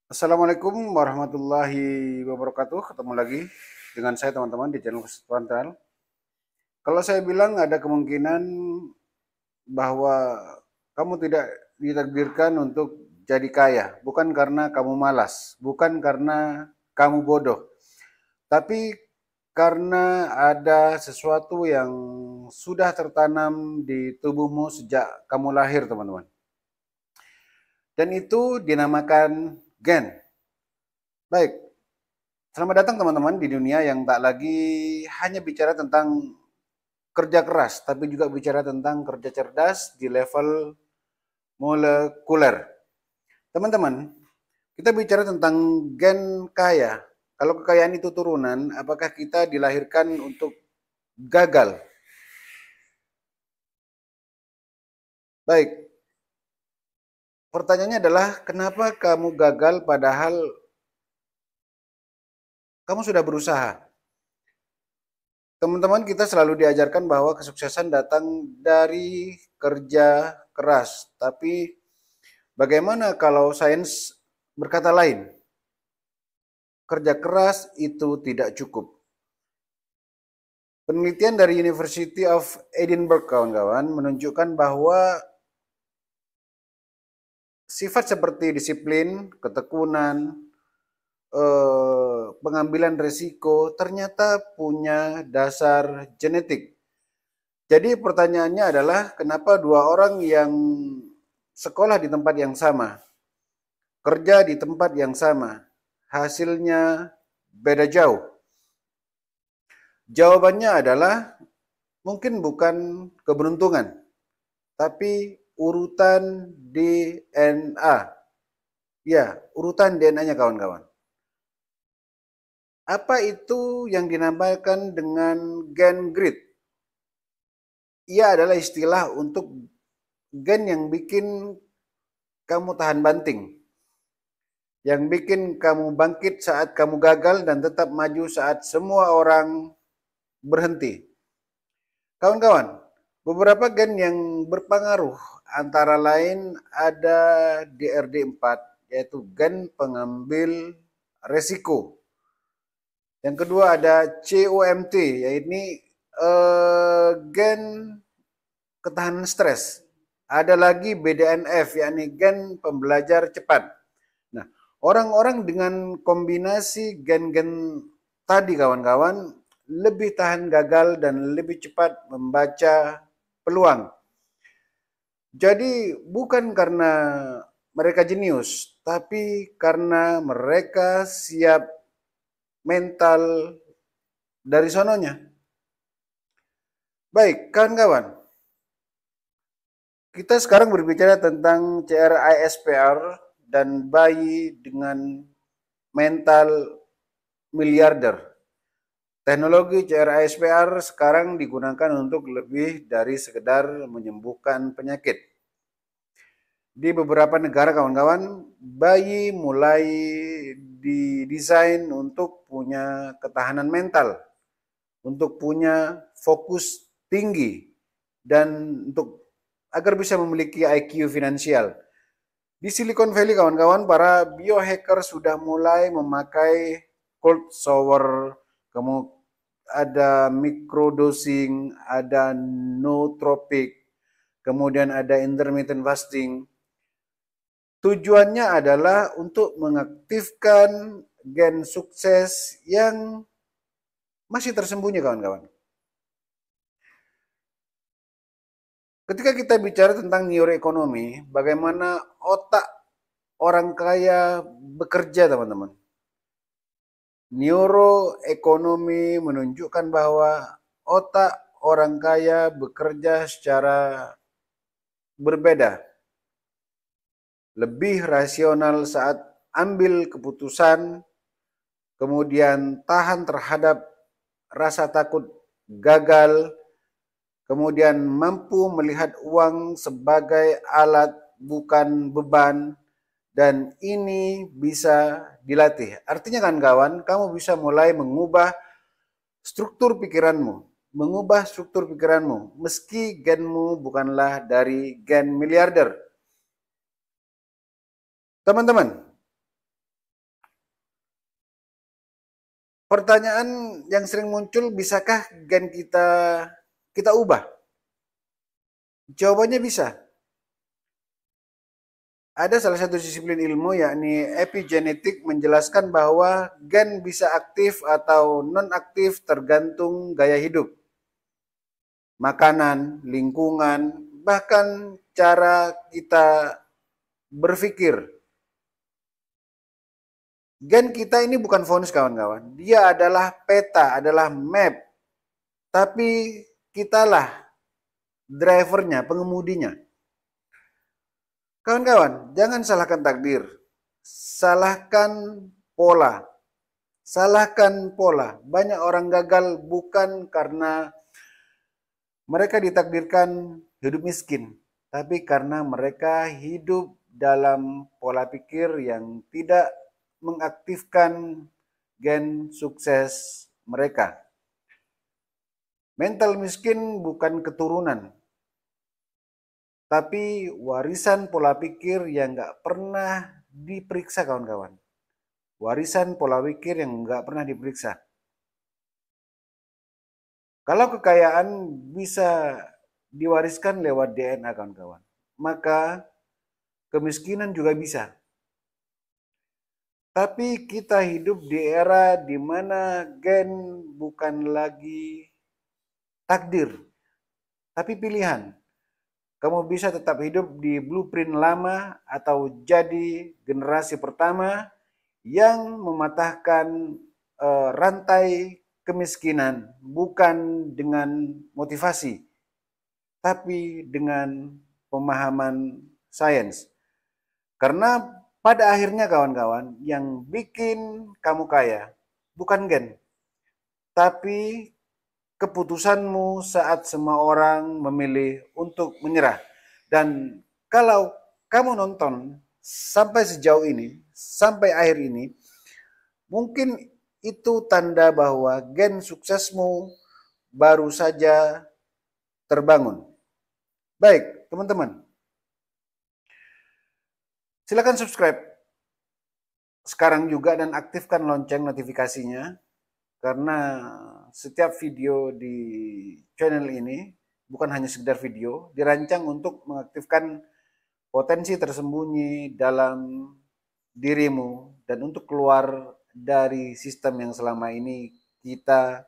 Assalamualaikum warahmatullahi wabarakatuh. Ketemu lagi dengan saya teman-teman di channel Khusus Frontal. Kalau saya bilang ada kemungkinan bahwa kamu tidak ditakdirkan untuk jadi kaya, bukan karena kamu malas, bukan karena kamu bodoh, tapi karena ada sesuatu yang sudah tertanam di tubuhmu sejak kamu lahir, teman-teman. Dan itu dinamakan gen. Baik, selamat datang teman-teman di dunia yang tak lagi hanya bicara tentang kerja keras, tapi juga bicara tentang kerja cerdas di level molekuler. Teman-teman, kita bicara tentang gen kaya. Kalau kekayaan itu turunan, apakah kita dilahirkan untuk gagal? Baik, pertanyaannya adalah kenapa kamu gagal padahal kamu sudah berusaha? Teman-teman, kita selalu diajarkan bahwa kesuksesan datang dari kerja keras, tapi bagaimana kalau sains berkata lain? Kerja keras itu tidak cukup. Penelitian dari University of Edinburgh, kawan-kawan, menunjukkan bahwa sifat seperti disiplin, ketekunan, pengambilan risiko ternyata punya dasar genetik. Jadi pertanyaannya adalah kenapa dua orang yang sekolah di tempat yang sama, kerja di tempat yang sama, hasilnya beda jauh? Jawabannya adalah mungkin bukan keberuntungan, tapi urutan DNA. Ya, urutan DNA-nya kawan-kawan. Apa itu yang dinamakan dengan gen grit? Ia adalah istilah untuk gen yang bikin kamu tahan banting, yang bikin kamu bangkit saat kamu gagal dan tetap maju saat semua orang berhenti. Kawan-kawan, beberapa gen yang berpengaruh antara lain ada DRD4, yaitu gen pengambil resiko. Yang kedua ada COMT, yaitu gen ketahanan stres. Ada lagi BDNF, yakni gen pembelajar cepat. Nah, orang-orang dengan kombinasi gen-gen tadi kawan-kawan lebih tahan gagal dan lebih cepat membaca peluang. Jadi bukan karena mereka jenius, tapi karena mereka siap mental dari sononya. Baik, kawan-kawan. Kita sekarang berbicara tentang CRISPR dan bayi dengan mental miliarder. Teknologi CRISPR sekarang digunakan untuk lebih dari sekedar menyembuhkan penyakit. Di beberapa negara kawan-kawan, bayi mulai didesain untuk punya ketahanan mental, untuk punya fokus tinggi, dan untuk agar bisa memiliki IQ finansial. Di Silicon Valley kawan-kawan, para biohacker sudah mulai memakai cold shower, kemudian ada microdosing, ada nootropic, kemudian ada intermittent fasting. Tujuannya adalah untuk mengaktifkan gen sukses yang masih tersembunyi kawan-kawan. Ketika kita bicara tentang neuroekonomi, bagaimana otak orang kaya bekerja, teman-teman. Neuroekonomi menunjukkan bahwa otak orang kaya bekerja secara berbeda, lebih rasional saat ambil keputusan, kemudian tahan terhadap rasa takut gagal, kemudian mampu melihat uang sebagai alat bukan beban, dan ini bisa dilatih. Artinya kan kawan, kamu bisa mulai mengubah struktur pikiranmu, meski genmu bukanlah dari gen miliarder. Teman-teman, Pertanyaan yang sering muncul, bisakah gen kita ubah? Jawabannya bisa. Ada salah satu disiplin ilmu yakni epigenetik menjelaskan bahwa gen bisa aktif atau non-aktif tergantung gaya hidup, makanan, lingkungan, bahkan cara kita berpikir. Gen kita ini bukan vonis kawan-kawan. Dia adalah peta, adalah map. Tapi kitalah drivernya, pengemudinya. Kawan-kawan, jangan salahkan takdir. Salahkan pola. Salahkan pola. Banyak orang gagal bukan karena mereka ditakdirkan hidup miskin, tapi karena mereka hidup dalam pola pikir yang tidak mengaktifkan gen sukses mereka. Mental miskin bukan keturunan, tapi warisan pola pikir yang nggak pernah diperiksa kawan-kawan. Warisan pola pikir yang nggak pernah diperiksa. Kalau kekayaan bisa diwariskan lewat DNA kawan-kawan, maka kemiskinan juga bisa. Tapi kita hidup di era di mana gen bukan lagi takdir, tapi pilihan. Kamu bisa tetap hidup di blueprint lama atau jadi generasi pertama yang mematahkan rantai kemiskinan bukan dengan motivasi, tapi dengan pemahaman sains. Karena pada akhirnya kawan-kawan, yang bikin kamu kaya bukan gen, tapi keputusanmu saat semua orang memilih untuk menyerah. Dan kalau kamu nonton sampai sejauh ini, sampai akhir ini, mungkin itu tanda bahwa gen suksesmu baru saja terbangun. Baik, teman-teman. Silakan subscribe sekarang juga dan aktifkan lonceng notifikasinya, karena setiap video di channel ini bukan hanya sekedar video, dirancang untuk mengaktifkan potensi tersembunyi dalam dirimu dan untuk keluar dari sistem yang selama ini kita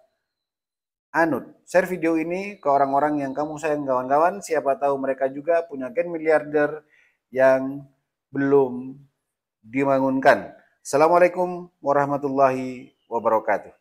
anut. Share video ini ke orang-orang yang kamu sayang kawan-kawan, siapa tahu mereka juga punya gen miliarder yang belum dibangunkan. Assalamualaikum warahmatullahi wabarakatuh.